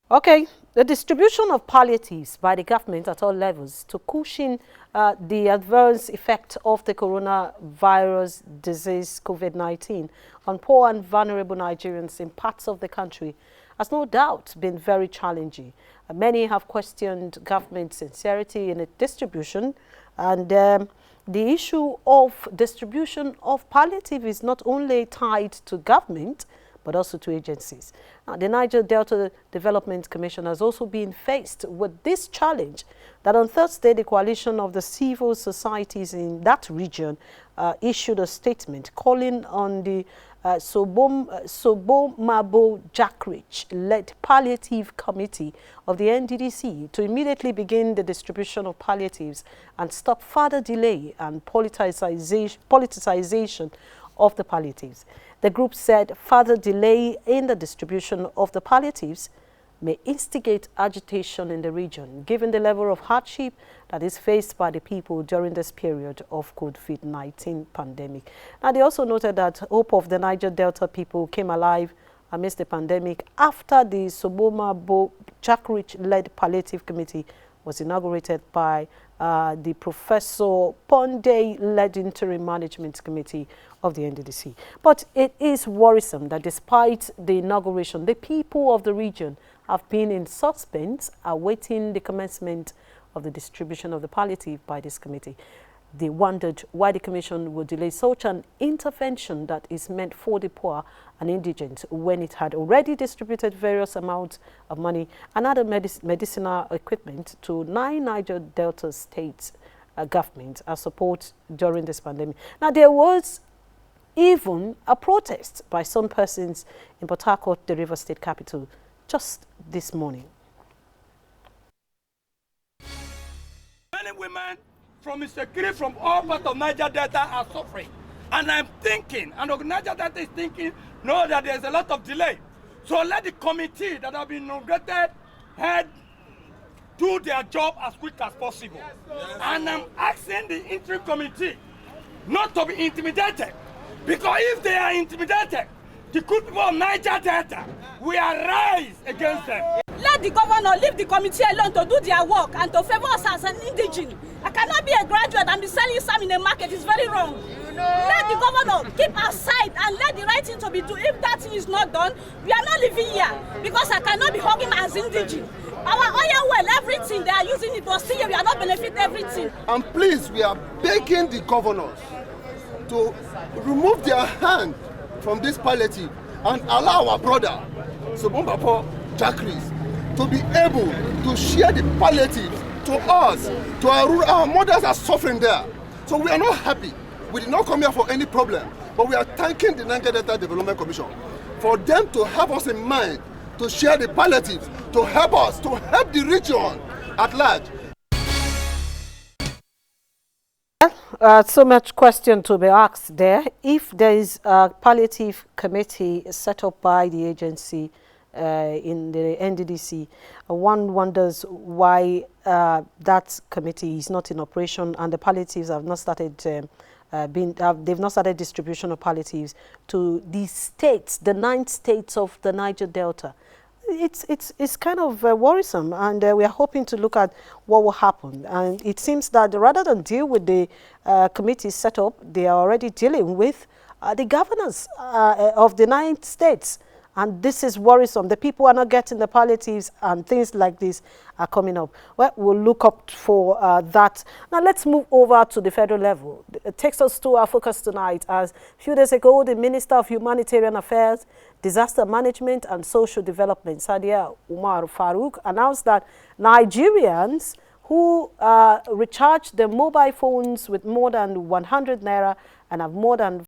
Okay, the distribution of palliatives by the government at all levels to cushion the adverse effect of the coronavirus disease COVID-19 on poor and vulnerable Nigerians in parts of the country has no doubt been very challenging. Many have questioned government sincerity in its distribution, and the issue of distribution of palliative is not only tied to government but also to agencies. Now, the Niger Delta Development Commission has also been faced with this challenge that on Thursday, the coalition of the civil societies in that region issued a statement calling on the Sobomabo Jackrich-led Palliative Committee of the NDDC to immediately begin the distribution of palliatives and stop further delay and politicization of the palliatives. The group said further delay in the distribution of the palliatives may instigate agitation in the region, given the level of hardship that is faced by the people during this period of COVID-19 pandemic. Now, they also noted that hope of the Niger Delta people came alive amidst the pandemic after the Sobomabo Jackrich-led Palliative Committee was inaugurated by the Professor Pondey-led Interim Management Committee of the NDDC. But it is worrisome that despite the inauguration, the people of the region have been in suspense awaiting the commencement of the distribution of the palliative by this committee. They wondered why the Commission would delay such an intervention that is meant for the poor and indigent when it had already distributed various amounts of money and other medicinal equipment to 9 Niger Delta states governments as support during this pandemic. Now, there was even a protest by some persons in Port Harcourt, the River State capital, just this morning. Many women from Mr. from all parts of Niger Delta are suffering. And I'm thinking, and Niger Delta is thinking, no, that there's a lot of delay. So let the committee that have been inaugurated head do their job as quick as possible. Yes. And I'm asking the interim committee not to be intimidated. Because if they are intimidated, the good people of Niger Delta will arise against them. Let the governor leave the committee alone to do their work and to favor us as an indigene. I cannot be a graduate and be selling some in the market. It's very wrong. Let the governor keep aside and let the right thing to be done. If that thing is not done, we are not living here because I cannot be hugging as indigene. Our oil well, everything they are using it, but still we are not benefit everything. And please, we are begging the governors to remove their hand from this palliative and allow our brother, Sobomabo Jackrich, to be able to share the palliative to us, to our mothers are suffering there. So we are not happy. We did not come here for any problem, but we are thanking the Niger Delta Development Commission for them to have us in mind to share the palliatives, to help us, to help the region at large. So much question to be asked there. If there is a palliative committee set up by the agency in the NDDC, one wonders why that committee is not in operation and the palliatives have not started they've not started distribution of palliatives to the states, the 9 states of the Niger Delta. It's kind of worrisome, and we are hoping to look at what will happen. And it seems that rather than deal with the committee set up, they are already dealing with the governors of the 9 states. And this is worrisome. The people are not getting the palliatives and things like this are coming up. Well, we'll look up for that. Now, let's move over to the federal level. It takes us to our focus tonight as a few days ago, the Minister of Humanitarian Affairs, Disaster Management and Social Development, Sadia Umar Farouk, announced that Nigerians who recharge their mobile phones with more than 100 naira and have more than